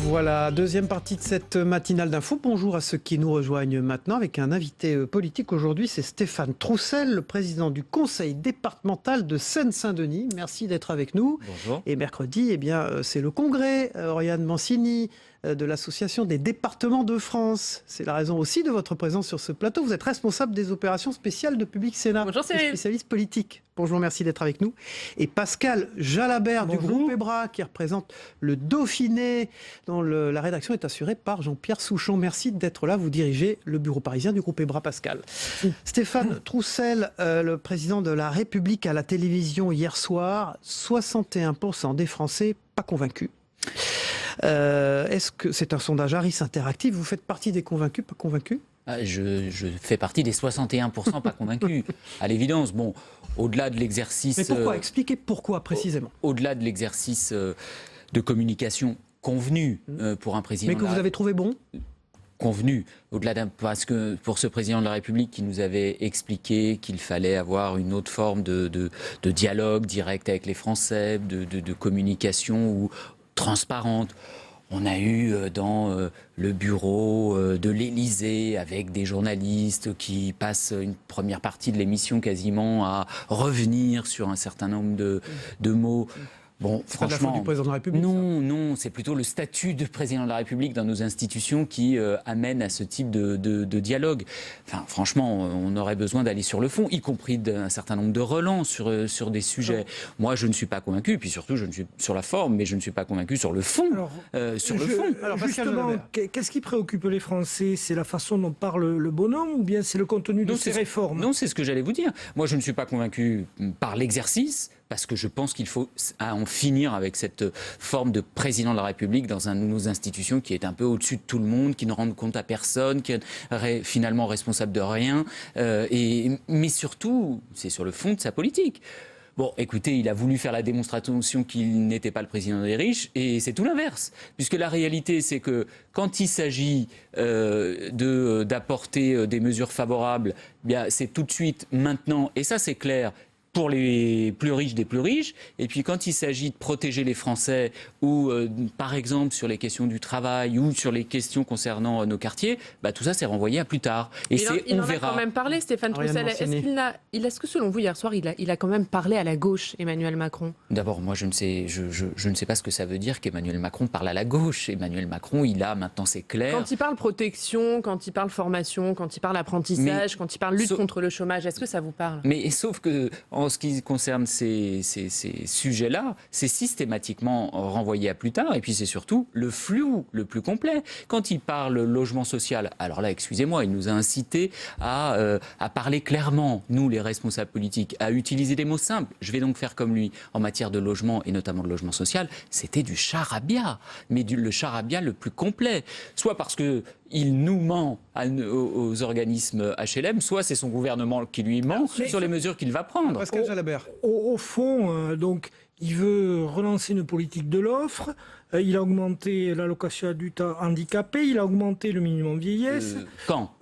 Voilà, deuxième partie de cette matinale d'info. Bonjour à ceux qui nous rejoignent maintenant avec un invité politique. Aujourd'hui, c'est Stéphane Troussel, le président du conseil départemental de Seine-Saint-Denis. Merci d'être avec nous. Bonjour. Et mercredi, c'est le congrès, Oriane Mancini, de l'Association des départements de France. C'est la raison aussi de votre présence sur ce plateau. Vous êtes responsable des opérations spéciales de Public Sénat. Bonjour Cyril. Spécialiste politique. Bonjour, merci d'être avec nous. Et Pascal Jalabert du groupe EBRA, qui représente le Dauphiné, dont la rédaction est assurée par Jean-Pierre Souchon. Merci d'être là. Vous dirigez le bureau parisien du groupe EBRA, Pascal. Stéphane Troussel, le président de la République à la télévision hier soir, 61% des Français pas convaincus. Est-ce que c'est un sondage Harris interactif? Vous faites partie des convaincus, pas convaincus? Je fais partie des 61% pas convaincus. À l'évidence, bon, au-delà de l'exercice... Mais pourquoi? Expliquez pourquoi précisément. Au-delà de l'exercice de communication convenu pour un président... Mais que vous avez trouvé bon? Convenu, parce que pour ce président de la République qui nous avait expliqué qu'il fallait avoir une autre forme de dialogue direct avec les Français, de communication ou transparente. On a eu dans le bureau de l'Élysée avec des journalistes qui passent une première partie de l'émission quasiment à revenir sur un certain nombre de mots. Bon, franchement, pas de la faute du président de la République. Non, c'est plutôt le statut de président de la République dans nos institutions qui amène à ce type de dialogue. Enfin, franchement, on aurait besoin d'aller sur le fond, y compris d'un certain nombre de relents sur des sujets. Moi, je ne suis pas convaincu, puis surtout, je ne suis sur la forme, mais je ne suis pas convaincu sur le fond. Alors, justement, qu'est-ce qui préoccupe les Français? C'est la façon dont parle le bonhomme ou bien c'est le contenu de ces réformes? Non, c'est ce que j'allais vous dire. Moi, je ne suis pas convaincu par l'exercice, parce que je pense qu'il faut en finir avec cette forme de président de la République dans nos institutions qui est un peu au-dessus de tout le monde, qui ne rend compte à personne, qui est finalement responsable de rien. Mais surtout, c'est sur le fond de sa politique. Bon, écoutez, il a voulu faire la démonstration qu'il n'était pas le président des riches, et c'est tout l'inverse. Puisque la réalité, c'est que quand il s'agit d'apporter des mesures favorables, bien, c'est tout de suite maintenant, et ça c'est clair, pour les plus riches des plus riches. Et puis quand il s'agit de protéger les Français, ou par exemple sur les questions du travail, ou sur les questions concernant nos quartiers, tout ça c'est renvoyé à plus tard. Et on verra. A quand même parlé, Stéphane Troussel. Est-ce que selon vous, hier soir, il a quand même parlé à la gauche, Emmanuel Macron? D'abord, moi je ne sais pas ce que ça veut dire qu'Emmanuel Macron parle à la gauche. Emmanuel Macron, maintenant c'est clair. Quand il parle protection, quand il parle formation, quand il parle apprentissage, quand il parle lutte contre le chômage, est-ce que ça vous parle? Mais sauf que en ce qui concerne ces sujets-là, c'est systématiquement renvoyé à plus tard, et puis c'est surtout le flou le plus complet. Quand il parle logement social, alors là, excusez-moi, il nous a incité à parler clairement, nous les responsables politiques, à utiliser des mots simples. Je vais donc faire comme lui en matière de logement, et notamment de logement social. C'était du charabia, mais le charabia le plus complet. Soit parce que il nous ment aux organismes HLM, soit c'est son gouvernement qui lui ment sur les mesures qu'il va prendre. Pascal Jalabert. Au fond, donc, il veut relancer une politique de l'offre. Il a augmenté l'allocation adulte handicapé, il a augmenté le minimum vieillesse. Quand?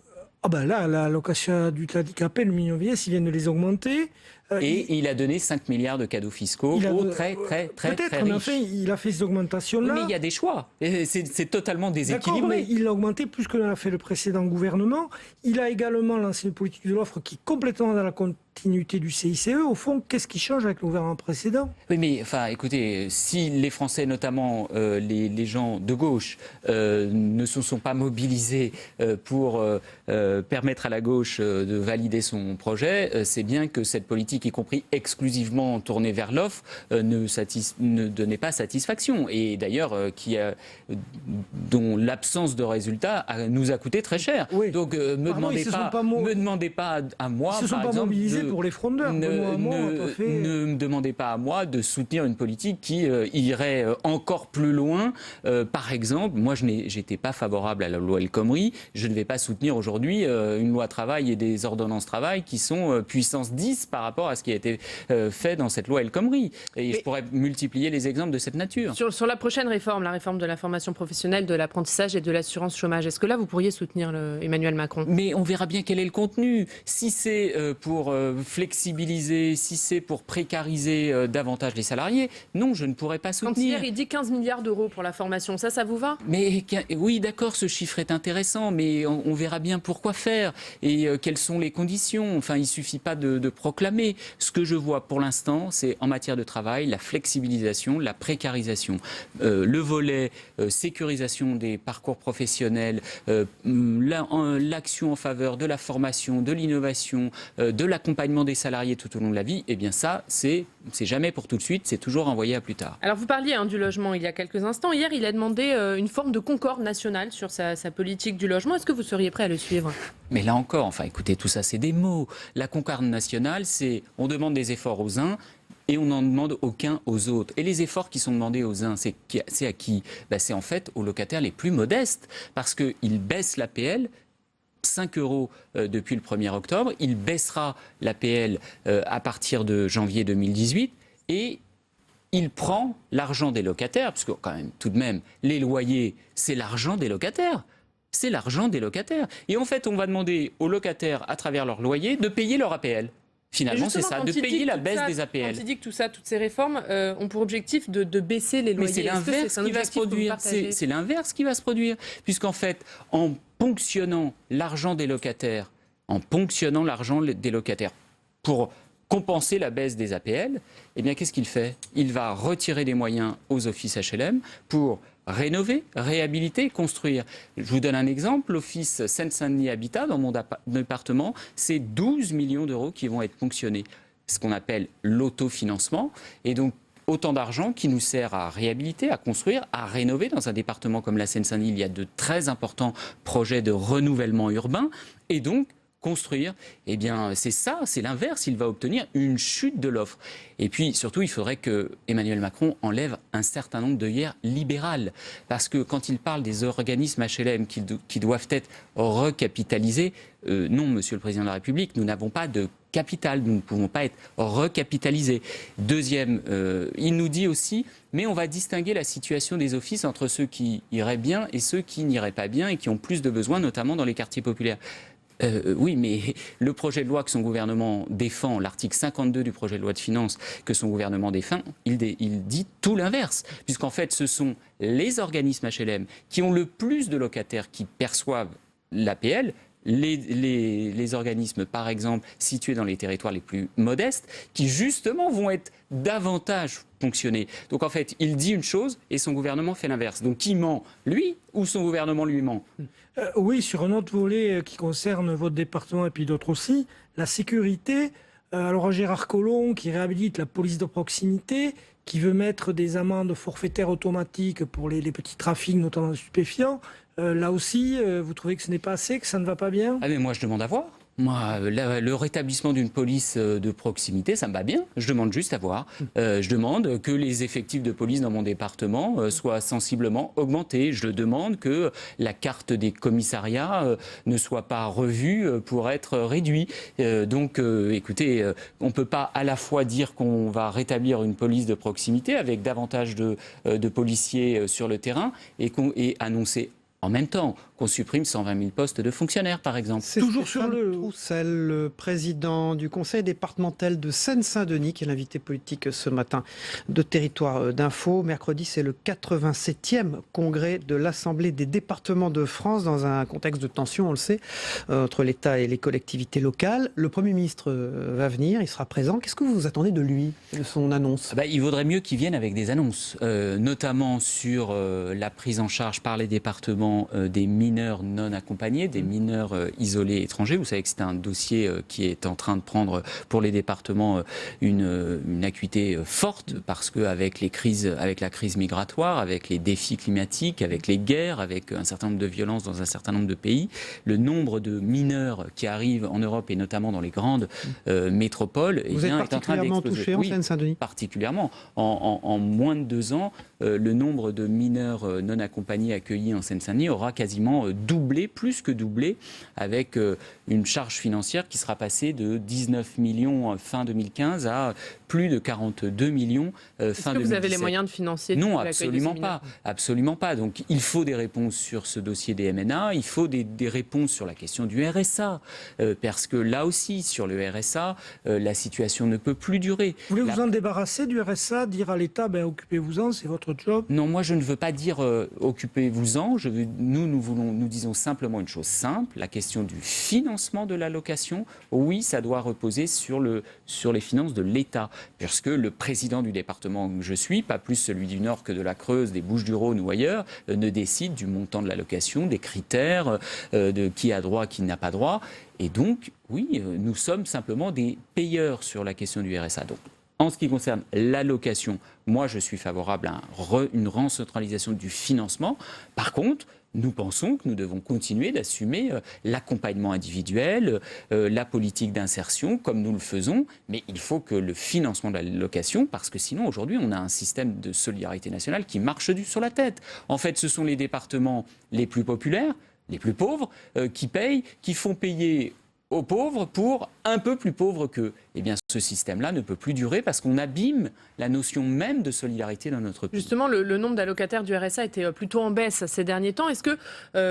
Là, l'allocation adulte handicapé, le minimum vieillesse, il vient de les augmenter. Et il a donné 5 milliards de cadeaux fiscaux aux très riches. Peut-être, il a fait ces augmentations-là. Mais il y a des choix. C'est totalement déséquilibré. D'accord, mais il a augmenté plus que l'a fait le précédent gouvernement. Il a également lancé une politique de l'offre qui est complètement dans la continuité du CICE. Au fond, qu'est-ce qui change avec le gouvernement précédent? Oui, mais écoutez, si les Français, notamment les gens de gauche, ne se sont pas mobilisés pour permettre à la gauche de valider son projet, c'est bien que cette politique, y compris exclusivement tournée vers l'offre, ne donnait pas satisfaction. Et d'ailleurs, dont l'absence de résultats nous a coûté très cher. Oui. Donc, me demandez pas à moi, ils se sont par pas exemple, mobilisés pour les frondeurs. ne me demandez pas à moi de soutenir une politique qui irait encore plus loin. Par exemple, moi, j'étais pas favorable à la loi El Khomri. Je ne vais pas soutenir aujourd'hui une loi travail et des ordonnances travail qui sont puissance 10 par rapport rapport à ce qui a été fait dans cette loi El Khomri. Et je pourrais multiplier les exemples de cette nature. Sur la prochaine réforme, la réforme de la formation professionnelle, de l'apprentissage et de l'assurance chômage, est-ce que là, vous pourriez soutenir Emmanuel Macron ? Mais on verra bien quel est le contenu. Si c'est pour flexibiliser, si c'est pour précariser davantage les salariés, non, je ne pourrais pas soutenir. Quand hier, il dit 15 milliards d'euros pour la formation, ça vous va ? Mais oui, d'accord, ce chiffre est intéressant, mais on verra bien pourquoi faire et quelles sont les conditions. Enfin, il ne suffit pas de proclamer. Ce que je vois pour l'instant, c'est en matière de travail, la flexibilisation, la précarisation. Le volet sécurisation des parcours professionnels, l'action en faveur de la formation, de l'innovation, de l'accompagnement des salariés tout au long de la vie, eh bien ça, c'est jamais pour tout de suite, c'est toujours envoyé à plus tard. Alors vous parliez du logement il y a quelques instants. Hier, il a demandé une forme de concorde nationale sur sa politique du logement. Est-ce que vous seriez prêt à le suivre ? Mais là encore, enfin écoutez, tout ça c'est des mots. La concorde nationale, c'est on demande des efforts aux uns et on n'en demande aucun aux autres. Et les efforts qui sont demandés aux uns, c'est à qui ? C'est en fait aux locataires les plus modestes, parce qu'ils baissent l'APL, 5 € depuis le 1er octobre, il baissera l'APL à partir de janvier 2018, et il prend l'argent des locataires, parce que quand même, tout de même, les loyers, c'est l'argent des locataires. C'est l'argent des locataires. Et en fait, on va demander aux locataires, à travers leur loyer, de payer leur APL. Finalement, c'est ça, de payer la baisse des APL. Quand il dit que toutes ces réformes ont pour objectif de baisser les loyers. Mais c'est l'inverse qui va se produire. C'est l'inverse qui va se produire. Puisqu'en fait, en ponctionnant l'argent des locataires, pour compenser la baisse des APL, eh bien, qu'est-ce qu'il fait ? Il va retirer des moyens aux offices HLM pour rénover, réhabiliter, construire. Je vous donne un exemple, l'office Seine-Saint-Denis Habitat, dans mon département, c'est 12 millions d'euros qui vont être ponctionnés. Ce qu'on appelle l'autofinancement. Et donc, autant d'argent qui nous sert à réhabiliter, à construire, à rénover. Dans un département comme la Seine-Saint-Denis, il y a de très importants projets de renouvellement urbain. Et donc, construire, eh bien, c'est ça, c'est l'inverse. Il va obtenir une chute de l'offre. Et puis, surtout, il faudrait que Emmanuel Macron enlève un certain nombre d'œillères libérales. Parce que quand il parle des organismes HLM qui doivent être recapitalisés, non, Monsieur le Président de la République, nous n'avons pas de capital, nous ne pouvons pas être recapitalisés. Deuxième, il nous dit aussi, mais on va distinguer la situation des offices entre ceux qui iraient bien et ceux qui n'iraient pas bien et qui ont plus de besoins, notamment dans les quartiers populaires. Oui, mais le projet de loi que son gouvernement défend, l'article 52 du projet de loi de finances que son gouvernement défend, il dit tout l'inverse. Puisqu'en fait, ce sont les organismes HLM qui ont le plus de locataires qui perçoivent l'APL, les organismes, par exemple, situés dans les territoires les plus modestes, qui justement vont être davantage ponctionnés. Donc en fait, il dit une chose et son gouvernement fait l'inverse. Donc qui ment, lui, ou son gouvernement lui ment ? Oui, sur un autre volet qui concerne votre département et puis d'autres aussi, la sécurité. Alors Gérard Collomb qui réhabilite la police de proximité, qui veut mettre des amendes forfaitaires automatiques pour les petits trafics, notamment de stupéfiants. Là aussi, vous trouvez que ce n'est pas assez, que ça ne va pas bien ? Ah mais moi je demande à voir. Moi, le rétablissement d'une police de proximité, ça me va bien. Je demande juste à voir. Je demande que les effectifs de police dans mon département soient sensiblement augmentés. Je demande que la carte des commissariats ne soit pas revue pour être réduite. Donc, écoutez, on ne peut pas à la fois dire qu'on va rétablir une police de proximité avec davantage de policiers sur le terrain et annoncer en même temps qu'on supprime 120 000 postes de fonctionnaires, par exemple. C'est toujours sur le Troussel, le président du conseil départemental de Seine-Saint-Denis, qui est l'invité politique ce matin de Territoire d'Info. Mercredi, c'est le 87e congrès de l'Assemblée des départements de France, dans un contexte de tension, on le sait, entre l'État et les collectivités locales. Le Premier ministre va venir, il sera présent. Qu'est-ce que vous attendez de lui, de son annonce ? Il vaudrait mieux qu'il vienne avec des annonces, notamment sur la prise en charge par les départements des mineurs non accompagnés, des mineurs isolés étrangers. Vous savez que c'est un dossier qui est en train de prendre pour les départements une acuité forte, parce qu'avec la crise migratoire, avec les défis climatiques, avec les guerres, avec un certain nombre de violences dans un certain nombre de pays, le nombre de mineurs qui arrivent en Europe et notamment dans les grandes métropoles est en train d'exploser. Touché en Seine-Saint-Denis ? Particulièrement. En moins de 2 ans, le nombre de mineurs non accompagnés accueillis en Seine-Saint-Denis aura quasiment vraiment doublé, plus que doublé, avec une charge financière qui sera passée de 19 millions fin 2015 à plus de 42 millions fin 2017. Est-ce que vous avez les moyens de financer Non, absolument pas. Absolument pas. Donc il faut des réponses sur ce dossier des MNA, il faut des réponses sur la question du RSA, parce que là aussi, sur le RSA, la situation ne peut plus durer. Vous voulez vous en débarrasser du RSA, dire à l'État, occupez-vous-en, c'est votre job? Non, moi je ne veux pas dire occupez-vous-en. Nous disons simplement une chose simple, la question du financement de l'allocation. Oui, ça doit reposer sur les finances de l'État, puisque le président du département que je suis, pas plus celui du Nord que de la Creuse, des Bouches-du-Rhône ou ailleurs, ne décide du montant de l'allocation, des critères, de qui a droit, qui n'a pas droit. Et donc, oui, nous sommes simplement des payeurs sur la question du RSA. Donc, en ce qui concerne l'allocation, moi je suis favorable à une recentralisation du financement. Par contre, nous pensons que nous devons continuer d'assumer l'accompagnement individuel, la politique d'insertion, comme nous le faisons, mais il faut que le financement de l'allocation, parce que sinon aujourd'hui on a un système de solidarité nationale qui marche sur la tête. En fait, ce sont les départements les plus populaires, les plus pauvres, qui payent, qui font payer aux pauvres pour un peu plus pauvres qu'eux. Eh bien, ce système-là ne peut plus durer parce qu'on abîme la notion même de solidarité dans notre pays. Justement, le nombre d'allocataires du RSA était plutôt en baisse ces derniers temps. Est-ce que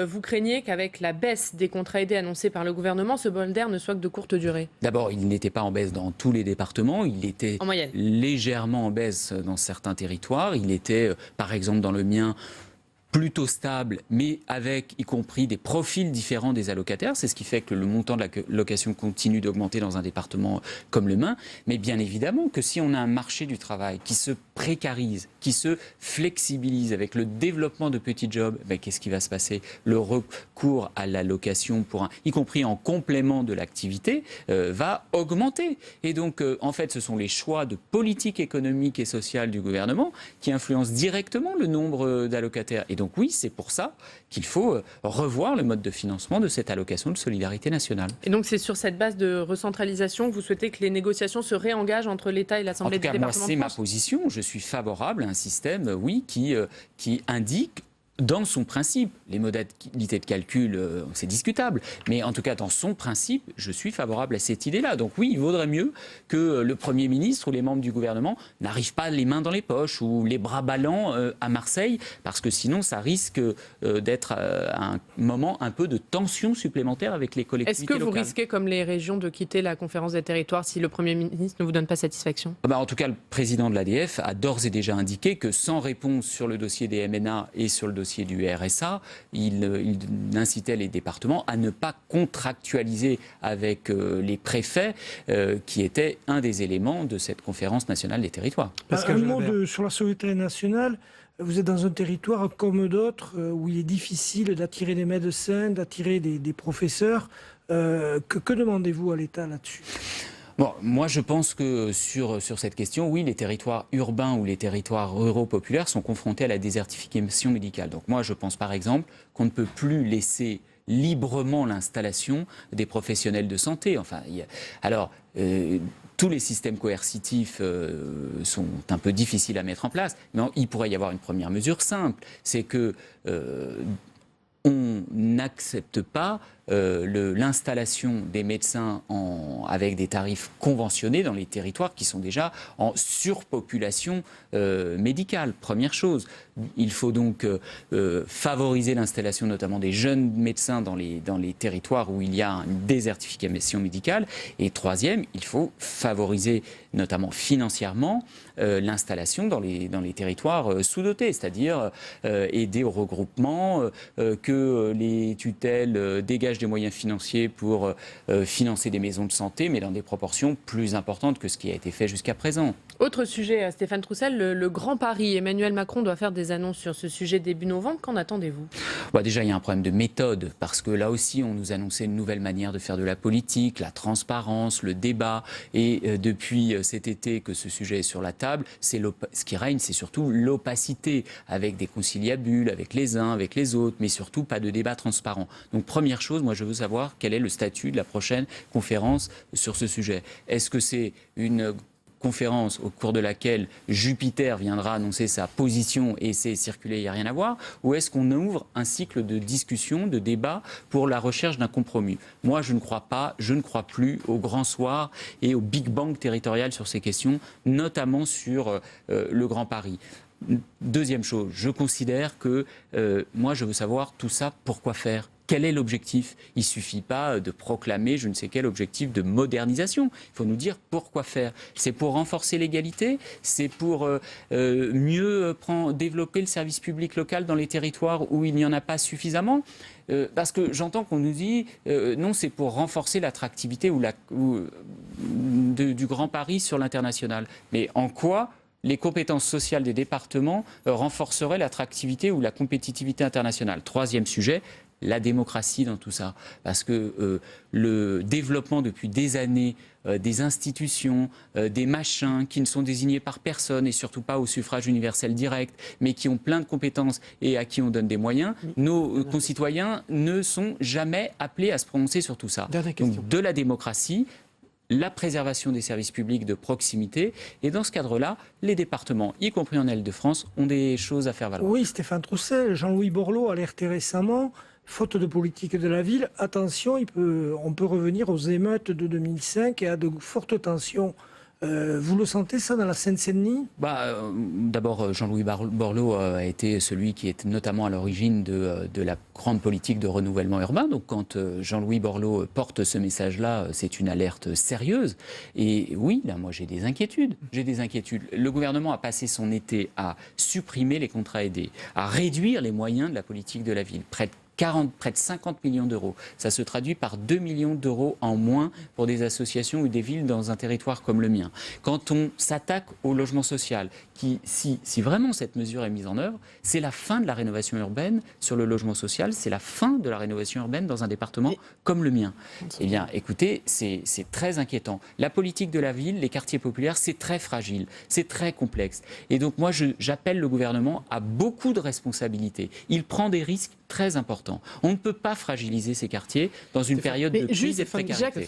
vous craignez qu'avec la baisse des contrats aidés annoncés par le gouvernement, ce bol d'air ne soit que de courte durée? D'abord, il n'était pas en baisse dans tous les départements. Il était en moyenne légèrement en baisse dans certains territoires. Il était, par exemple, dans le mien, plutôt stable, mais avec y compris des profils différents des allocataires. C'est ce qui fait que le montant de la location continue d'augmenter dans un département comme le mien. Mais bien évidemment que si on a un marché du travail qui se précarise, qui se flexibilise avec le développement de petits jobs, qu'est-ce qui va se passer? Le recours à la location, y compris en complément de l'activité, va augmenter. Et donc, en fait, ce sont les choix de politique économique et sociale du gouvernement qui influencent directement le nombre d'allocataires. Et donc oui, c'est pour ça qu'il faut revoir le mode de financement de cette allocation de solidarité nationale. Et donc c'est sur cette base de recentralisation que vous souhaitez que les négociations se réengagent entre l'État et l'Assemblée des départements de France? En tout cas, moi, c'est ma position. Je suis favorable à un système, oui, qui indique dans son principe, les modalités de calcul, c'est discutable, mais en tout cas, dans son principe, je suis favorable à cette idée-là. Donc oui, il vaudrait mieux que le Premier ministre ou les membres du gouvernement n'arrivent pas les mains dans les poches ou les bras ballants à Marseille, parce que sinon, ça risque d'être un moment un peu de tension supplémentaire avec les collectivités locales. Est-ce que vous risquez, comme les régions, de quitter la conférence des territoires si le Premier ministre ne vous donne pas satisfaction? En tout cas, le président de l'ADF a d'ores et déjà indiqué que sans réponse sur le dossier des MNA et sur le dossier du RSA, il incitait les départements à ne pas contractualiser avec les préfets, qui était un des éléments de cette conférence nationale des territoires. Un mot sur la solidarité nationale. Vous êtes dans un territoire comme d'autres où il est difficile d'attirer des médecins, d'attirer des professeurs. Que demandez-vous à l'État là-dessus? Bon, moi je pense que sur cette question, oui, les territoires urbains ou les territoires ruraux populaires sont confrontés à la désertification médicale. Donc moi je pense par exemple qu'on ne peut plus laisser librement l'installation des professionnels de santé. Tous les systèmes coercitifs sont un peu difficiles à mettre en place, mais il pourrait y avoir une première mesure simple, c'est que on n'accepte pas l'installation des médecins avec des tarifs conventionnés dans les territoires qui sont déjà en surpopulation médicale. Première chose, il faut donc favoriser l'installation notamment des jeunes médecins dans les territoires où il y a une désertification médicale. Et troisième, il faut favoriser notamment financièrement l'installation dans les territoires sous-dotés, c'est-à-dire aider au regroupement, que les tutelles dégagent des moyens financiers pour financer des maisons de santé, mais dans des proportions plus importantes que ce qui a été fait jusqu'à présent. Autre sujet, Stéphane Troussel, le Grand Paris. Emmanuel Macron doit faire des annonces sur ce sujet début novembre. Qu'en attendez-vous? Déjà, il y a un problème de méthode, parce que là aussi, on nous annonçait une nouvelle manière de faire de la politique, la transparence, le débat. Et depuis cet été que ce sujet est sur la table, ce qui règne, c'est surtout l'opacité, avec des conciliabules, avec les uns, avec les autres, mais surtout pas de débat transparent. Donc première chose, moi je veux savoir quel est le statut de la prochaine conférence sur ce sujet. Est-ce que c'est une conférence au cours de laquelle Jupiter viendra annoncer sa position et c'est circulé, il n'y a rien à voir, ou est-ce qu'on ouvre un cycle de discussion, de débat pour la recherche d'un compromis? Moi, je ne crois plus au grand soir et au Big Bang territorial sur ces questions, notamment sur le Grand Paris. Deuxième chose, je considère que moi, je veux savoir tout ça, pourquoi faire? Quel est l'objectif? Il ne suffit pas de proclamer je ne sais quel objectif de modernisation. Il faut nous dire pourquoi faire. C'est pour renforcer l'égalité? C'est pour mieux développer le service public local dans les territoires où il n'y en a pas suffisamment? Parce que j'entends qu'on nous dit non, c'est pour renforcer l'attractivité du Grand Paris sur l'international. Mais en quoi les compétences sociales des départements renforceraient l'attractivité ou la compétitivité internationale? Troisième sujet, la démocratie dans tout ça. Parce que le développement depuis des années des institutions, des machins qui ne sont désignés par personne et surtout pas au suffrage universel direct, mais qui ont plein de compétences et à qui on donne des moyens, nos concitoyens ne sont jamais appelés à se prononcer sur tout ça. Donc de la démocratie, la préservation des services publics de proximité. Et dans ce cadre-là, les départements, y compris en Île-de-France, ont des choses à faire valoir. Oui, Stéphane Troussel, Jean-Louis Borloo alertait récemment, faute de politique de la ville, attention, on peut revenir aux émeutes de 2005 et à de fortes tensions. Vous le sentez ça dans la Seine-Saint-Denis? D'abord, Jean-Louis Borloo a été celui qui est notamment à l'origine de la grande politique de renouvellement urbain. Donc quand Jean-Louis Borloo porte ce message-là, c'est une alerte sérieuse. Et oui, là, moi j'ai des inquiétudes. Le gouvernement a passé son été à supprimer les contrats aidés, à réduire les moyens de la politique de la ville. Près de 50 millions d'euros. Ça se traduit par 2 millions d'euros en moins pour des associations ou des villes dans un territoire comme le mien. Quand on s'attaque au logement social, si vraiment cette mesure est mise en œuvre, c'est la fin de la rénovation urbaine sur le logement social, c'est la fin de la rénovation urbaine dans un département comme le mien. Eh bien, écoutez, c'est très inquiétant. La politique de la ville, les quartiers populaires, c'est très fragile, c'est très complexe. Et donc moi, j'appelle le gouvernement à beaucoup de responsabilités. Il prend des risques très importants. On ne peut pas fragiliser ces quartiers dans une période de crise et de précarité.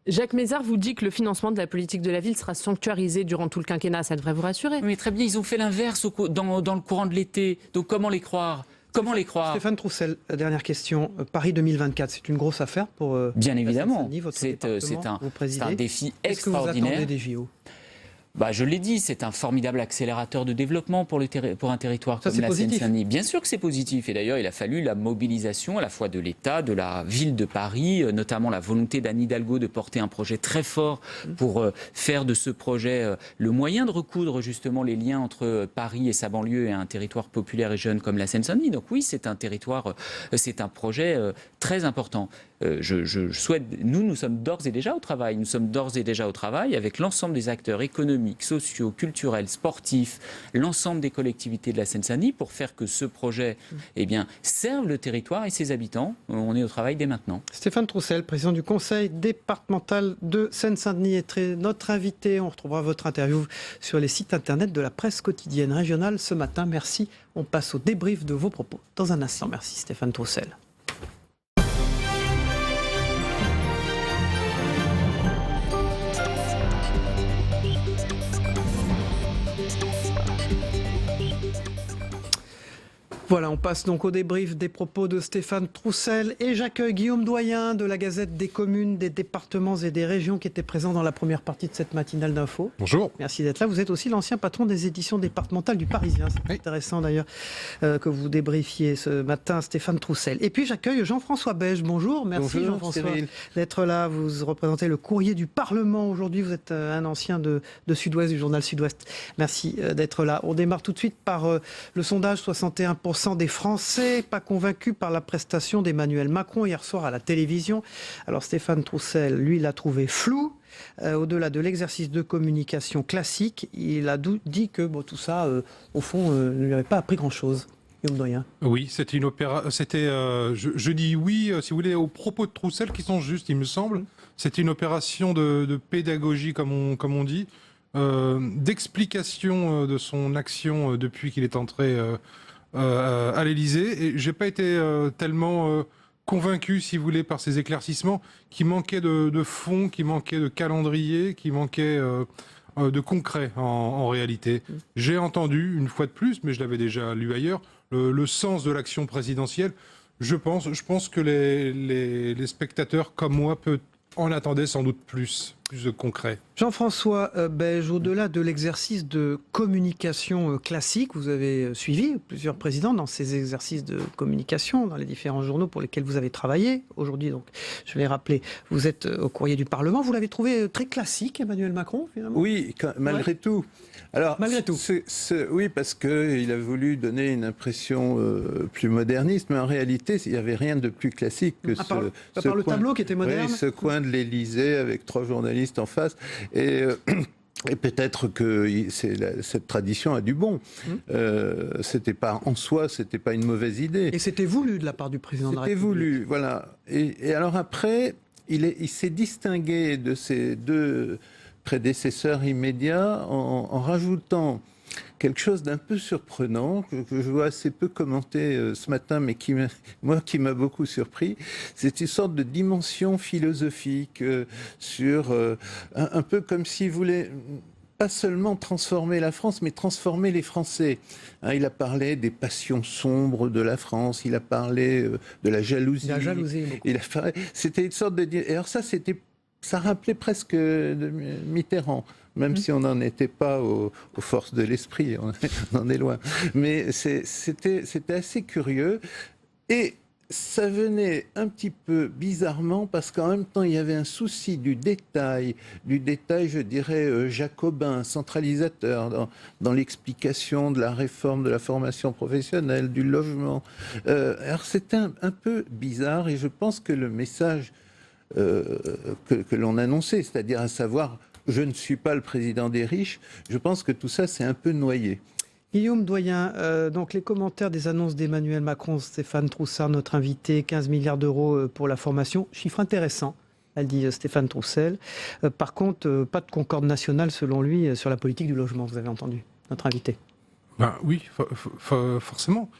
Jacques Mézard vous dit que le financement de la politique de la ville sera sanctuarisé durant tout le quinquennat. Ça devrait vous rassurer. Mais très bien, ils ont fait l'inverse dans le courant de l'été. Donc comment les croire ? Stéphane Troussel, dernière question. Paris 2024, c'est une grosse affaire pour bien évidemment. C'est un défi extraordinaire. Est-ce que vous attendez des JO ? Je l'ai dit, c'est un formidable accélérateur de développement pour un territoire comme la Seine-Saint-Denis. Bien sûr que c'est positif. Et d'ailleurs, il a fallu la mobilisation à la fois de l'État, de la ville de Paris, notamment la volonté d'Anne Hidalgo de porter un projet très fort pour faire de ce projet le moyen de recoudre justement les liens entre Paris et sa banlieue et un territoire populaire et jeune comme la Seine-Saint-Denis. Donc oui, c'est un projet très important. Je souhaite, nous sommes d'ores et déjà au travail. Nous sommes d'ores et déjà au travail avec l'ensemble des acteurs économiques, sociaux, culturels, sportifs, l'ensemble des collectivités de la Seine-Saint-Denis pour faire que ce projet serve le territoire et ses habitants. On est au travail dès maintenant. Stéphane Troussel, président du conseil départemental de Seine-Saint-Denis, est notre invité. On retrouvera votre interview sur les sites internet de la presse quotidienne régionale ce matin. Merci. On passe au débrief de vos propos dans un instant. Merci Stéphane Troussel. Voilà, on passe donc au débrief des propos de Stéphane Troussel et j'accueille Guillaume Doyen de la Gazette des communes, des départements et des régions qui était présent dans la première partie de cette matinale d'info. Bonjour. Merci d'être là. Vous êtes aussi l'ancien patron des éditions départementales du Parisien. C'est intéressant d'ailleurs que vous débriefiez ce matin Stéphane Troussel. Et puis j'accueille Jean-François Beige. Bonjour. Merci Jean-François d'être là. Vous représentez le Courrier du Parlement aujourd'hui. Vous êtes un ancien de Sud-Ouest, du journal Sud-Ouest. Merci d'être là. On démarre tout de suite par le sondage. 61% des Français pas convaincus par la prestation d'Emmanuel Macron hier soir à la télévision. Alors Stéphane Troussel, lui, l'a trouvé flou. Au-delà de l'exercice de communication classique, il a dit que tout ça, au fond, ne lui avait pas appris grand-chose. Guillaume Doyen. Oui, c'était une opération. Je dis oui, si vous voulez, aux propos de Troussel qui sont justes, il me semble. C'était une opération de pédagogie, comme on dit, d'explication de son action depuis qu'il est entré à l'Élysée. Et j'ai pas été tellement convaincu, si vous voulez, par ces éclaircissements, qui manquaient de fond, qui manquaient de calendrier, qui manquaient de concret en réalité. J'ai entendu, une fois de plus, mais je l'avais déjà lu ailleurs, le sens de l'action présidentielle. Je pense que les spectateurs, comme moi, en attendaient sans doute plus de concret. Jean-François Beige, au-delà de l'exercice de communication classique, vous avez suivi plusieurs présidents dans ces exercices de communication, dans les différents journaux pour lesquels vous avez travaillé. Aujourd'hui, donc, je l'ai rappelé, vous êtes au Courrier du Parlement. Vous l'avez trouvé très classique, Emmanuel Macron, finalement ? Oui, malgré tout. Alors, malgré tout. Oui, parce qu'il a voulu donner une impression plus moderniste, mais en réalité, il n'y avait rien de plus classique que par le tableau qui était moderne. Oui, ce coin de l'Élysée avec 3 journalistes en face. Et peut-être que cette tradition a du bon. C'était pas en soi, c'était pas une mauvaise idée. Et c'était voulu de la part du président de la République. C'était voulu, voilà. Et alors après, il s'est distingué de ses 2 prédécesseurs immédiats en rajoutant quelque chose d'un peu surprenant, que je vois assez peu commenté ce matin, mais qui m'a beaucoup surpris. C'est une sorte de dimension philosophique sur un peu comme s'il voulait pas seulement transformer la France, mais transformer les Français. Il a parlé des passions sombres de la France, il a parlé de la jalousie. La jalousie, beaucoup. C'était une sorte de... Et alors ça rappelait presque de Mitterrand, même si on n'en était pas aux forces de l'esprit, on en est loin. Mais c'était assez curieux. Et ça venait un petit peu bizarrement, parce qu'en même temps, il y avait un souci du détail, je dirais, jacobin, centralisateur, dans l'explication de la réforme de la formation professionnelle, du logement. Alors c'était un peu bizarre, et je pense que le message que l'on annonçait, c'est-à-dire à savoir « je ne suis pas le président des riches », je pense que tout ça s'est un peu noyé. Guillaume Doyen, donc les commentaires des annonces d'Emmanuel Macron, Stéphane Troussard, notre invité, 15 milliards d'euros pour la formation, chiffre intéressant, a dit Stéphane Troussel. Par contre, pas de concorde nationale selon lui sur la politique du logement, vous avez entendu, notre invité. Oui, forcément.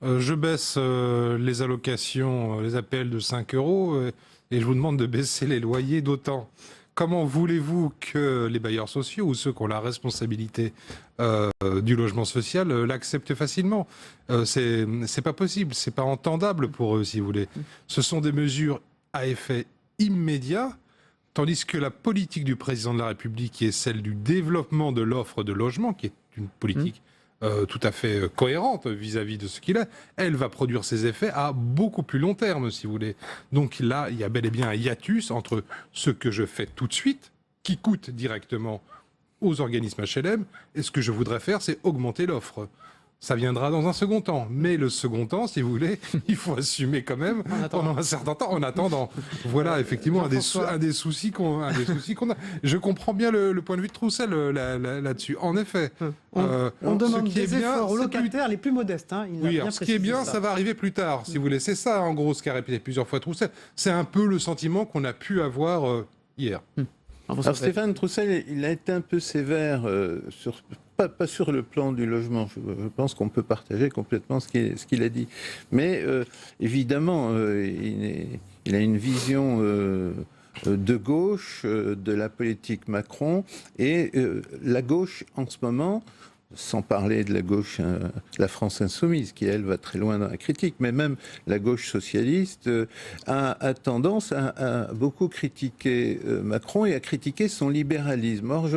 Je baisse les allocations, les APL de 5 € et je vous demande de baisser les loyers d'autant. Comment voulez-vous que les bailleurs sociaux ou ceux qui ont la responsabilité du logement social l'acceptent facilement ? C'est pas possible, c'est pas entendable pour eux, si vous voulez. Ce sont des mesures à effet immédiat, tandis que la politique du président de la République, qui est celle du développement de l'offre de logement, qui est une politique tout à fait cohérente vis-à-vis de ce qu'il est, elle va produire ses effets à beaucoup plus long terme, si vous voulez. Donc là, il y a bel et bien un hiatus entre ce que je fais tout de suite, qui coûte directement aux organismes HLM, et ce que je voudrais faire, c'est augmenter l'offre. Ça viendra dans un second temps. Mais le second temps, si vous voulez, il faut assumer quand même pendant un certain temps, en attendant. Voilà, effectivement, un des soucis qu'on a. Je comprends bien le point de vue de Troussel là-dessus. En effet. On demande des efforts aux locataires les plus modestes. Oui, alors ce qui est bien, ça va arriver plus tard, si vous voulez. C'est ça, en gros, ce qu'a répété plusieurs fois Troussel. C'est un peu le sentiment qu'on a pu avoir hier. Alors Stéphane Troussel, il a été un peu sévère pas sur le plan du logement. Je pense qu'on peut partager complètement ce qu'il a dit. Mais évidemment, il a une vision de gauche de la politique Macron, et la gauche en ce moment, sans parler de la gauche, la France insoumise, qui elle va très loin dans la critique, mais même la gauche socialiste a tendance à beaucoup critiquer Macron et à critiquer son libéralisme. Or,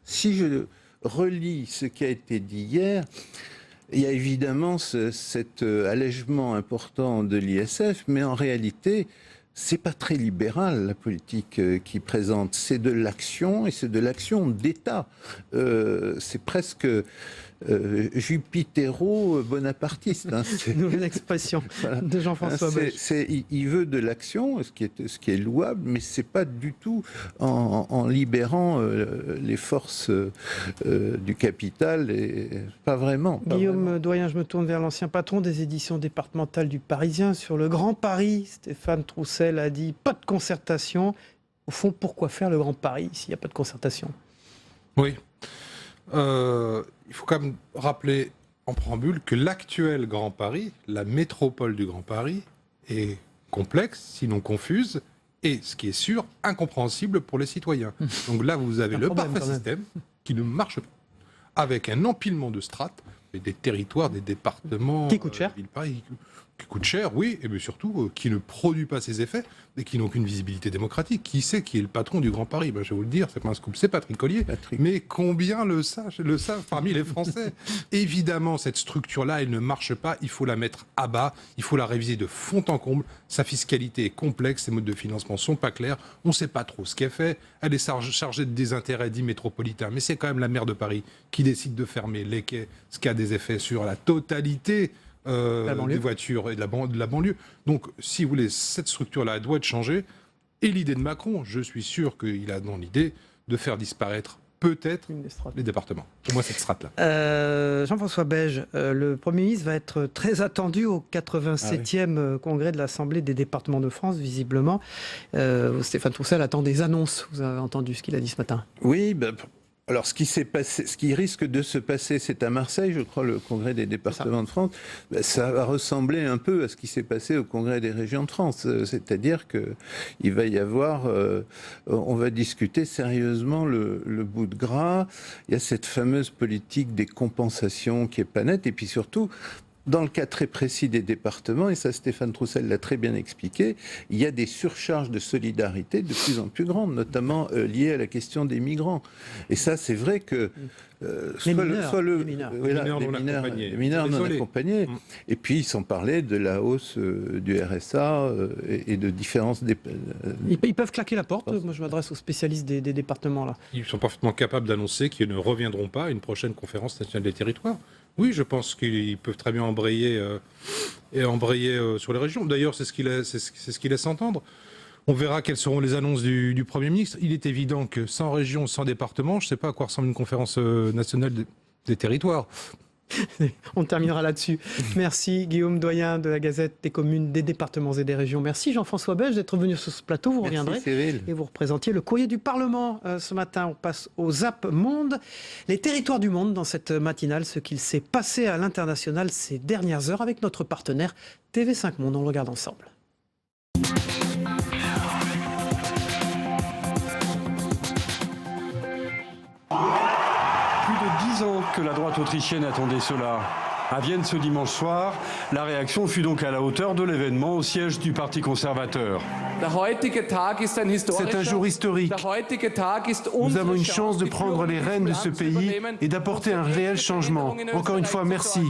si je relis ce qui a été dit hier, il y a évidemment cet allègement important de l'ISF, mais en réalité, c'est pas très libéral, la politique qu'il présente. C'est de l'action, et c'est de l'action d'État. C'est presque jupitero-bonapartiste. C'est une nouvelle expression de Jean-François Beige. Il veut de l'action, ce qui est louable, mais c'est pas du tout en libérant les forces du capital, et pas vraiment. Guillaume Doyen, je me tourne vers l'ancien patron des éditions départementales du Parisien. Sur le Grand Paris, Stéphane Troussel a dit pas de concertation. Au fond, pourquoi faire le Grand Paris s'il n'y a pas de concertation ? Oui. Il faut quand même rappeler en préambule que l'actuel Grand Paris, la métropole du Grand Paris, est complexe, sinon confuse, et, ce qui est sûr, incompréhensible pour les citoyens. Donc là, vous avez le parfait système qui ne marche pas, avec un empilement de strates, et des territoires, des départements... Qui coûte cher. Qui coûte cher, oui, et mais surtout qui ne produit pas ses effets et qui n'ont aucune visibilité démocratique. Qui sait qui est le patron du Grand Paris? Je vais vous le dire, c'est pas un scoop, c'est Patrick Collier. Mais combien le savent parmi les Français? Évidemment, cette structure-là, elle ne marche pas. Il faut la mettre à bas. Il faut la réviser de fond en comble. Sa fiscalité est complexe. Ses modes de financement sont pas clairs. On ne sait pas trop ce qu'elle fait. Elle est chargée de des intérêts dits métropolitains. Mais c'est quand même la maire de Paris qui décide de fermer les quais, ce qui a des effets sur la totalité des voitures et de la banlieue. Donc, si vous voulez, cette structure-là, elle doit être changée. Et l'idée de Macron, je suis sûr qu'il a dans l'idée de faire disparaître peut-être les départements. Pour moi, cette strate-là. Jean-François Beige, le Premier ministre va être très attendu au 87e congrès de l'Assemblée des départements de France, visiblement. Stéphane Troussel attend des annonces. Vous avez entendu ce qu'il a dit ce matin? Oui, alors, ce qui risque de se passer, c'est à Marseille, je crois, le congrès des départements de France. Ça va ressembler un peu à ce qui s'est passé au congrès des régions de France. C'est-à-dire qu'il va y avoir, on va discuter sérieusement le bout de gras. Il y a cette fameuse politique des compensations qui est pas nette. Et puis surtout, dans le cas très précis des départements, et ça Stéphane Troussel l'a très bien expliqué, il y a des surcharges de solidarité de plus en plus grandes, notamment liées à la question des migrants. Et ça, c'est vrai que les mineurs non accompagnés. Et puis, sans parler de la hausse du RSA et de différences... Ils peuvent claquer la porte. Moi, je m'adresse aux spécialistes des départements, là. Ils sont parfaitement capables d'annoncer qu'ils ne reviendront pas à une prochaine conférence nationale des territoires. Oui, je pense qu'ils peuvent très bien embrayer sur les régions. D'ailleurs, c'est ce qu'il laisse entendre. On verra quelles seront les annonces du Premier ministre. Il est évident que sans région, sans département, je ne sais pas à quoi ressemble une conférence nationale des territoires. On terminera là-dessus. Merci Guillaume Doyen de la Gazette des communes, des départements et des régions. Merci Jean-François Beige d'être venu sur ce plateau. Vous reviendrez et vous représentiez le courrier du Parlement. Ce matin, on passe au ZAP Monde. Les territoires du monde dans cette matinale, ce qu'il s'est passé à l'international ces dernières heures avec notre partenaire TV5 Monde. On le regarde ensemble. Plus de 10 ans que la droite autrichienne attendait cela. À Vienne ce dimanche soir, la réaction fut donc à la hauteur de l'événement au siège du Parti conservateur. C'est un jour historique. Nous avons une chance de prendre les rênes de ce pays et d'apporter un réel changement. Encore une fois, merci.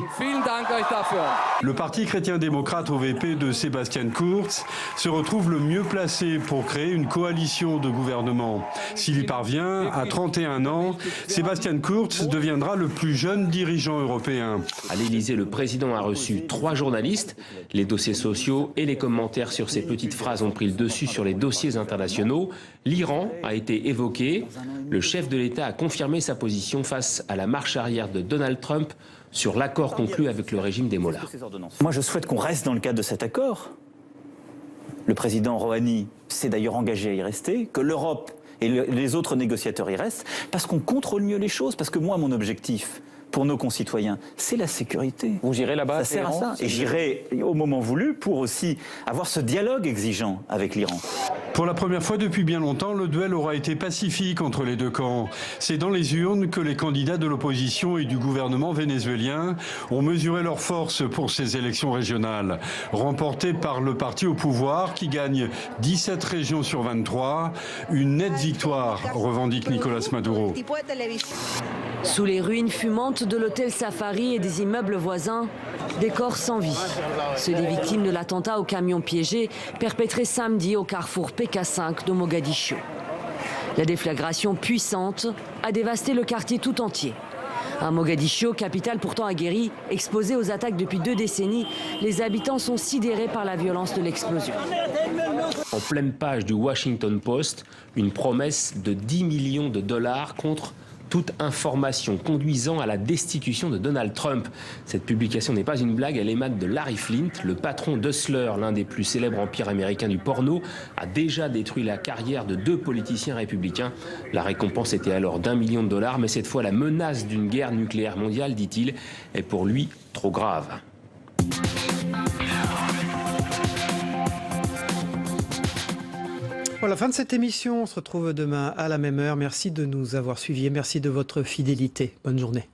Le Parti chrétien-démocrate OVP de Sebastian Kurz se retrouve le mieux placé pour créer une coalition de gouvernement. S'il y parvient, à 31 ans, Sebastian Kurz deviendra le plus jeune dirigeant européen. À l'Élysée, le président a reçu 3 journalistes. Les dossiers sociaux et les commentaires sur ces petites phrases ont pris le dessus sur les dossiers internationaux. L'Iran a été évoqué. Le chef de l'État a confirmé sa position face à la marche arrière de Donald Trump sur l'accord conclu avec le régime des Mollahs. Moi, je souhaite qu'on reste dans le cadre de cet accord. Le président Rouhani s'est d'ailleurs engagé à y rester, que l'Europe et les autres négociateurs y restent, parce qu'on contrôle mieux les choses, parce que moi, mon objectif pour nos concitoyens, c'est la sécurité. Vous irez là-bas, ça sert à ça. Et j'irai au moment voulu pour aussi avoir ce dialogue exigeant avec l'Iran. Pour la première fois depuis bien longtemps, le duel aura été pacifique entre les deux camps. C'est dans les urnes que les candidats de l'opposition et du gouvernement vénézuélien ont mesuré leur force pour ces élections régionales, remportées par le parti au pouvoir qui gagne 17 régions sur 23. Une nette victoire, revendique Nicolás Maduro. Sous les ruines fumantes de l'hôtel Safari et des immeubles voisins, des corps sans vie. Ceux des victimes de l'attentat au camion piégé perpétré samedi au carrefour PK5 de Mogadiscio. La déflagration puissante a dévasté le quartier tout entier. À Mogadiscio, capitale pourtant aguerrie, exposée aux attaques depuis 2 décennies, les habitants sont sidérés par la violence de l'explosion. En pleine page du Washington Post, une promesse de 10 millions de dollars contre toute information conduisant à la destitution de Donald Trump. Cette publication n'est pas une blague, elle émane de Larry Flynt, le patron d'Hustler, l'un des plus célèbres empires américains du porno, a déjà détruit la carrière de 2 politiciens républicains. La récompense était alors d'1 million de dollars, mais cette fois la menace d'une guerre nucléaire mondiale, dit-il, est pour lui trop grave. Voilà, fin de cette émission. On se retrouve demain à la même heure. Merci de nous avoir suivis et merci de votre fidélité. Bonne journée.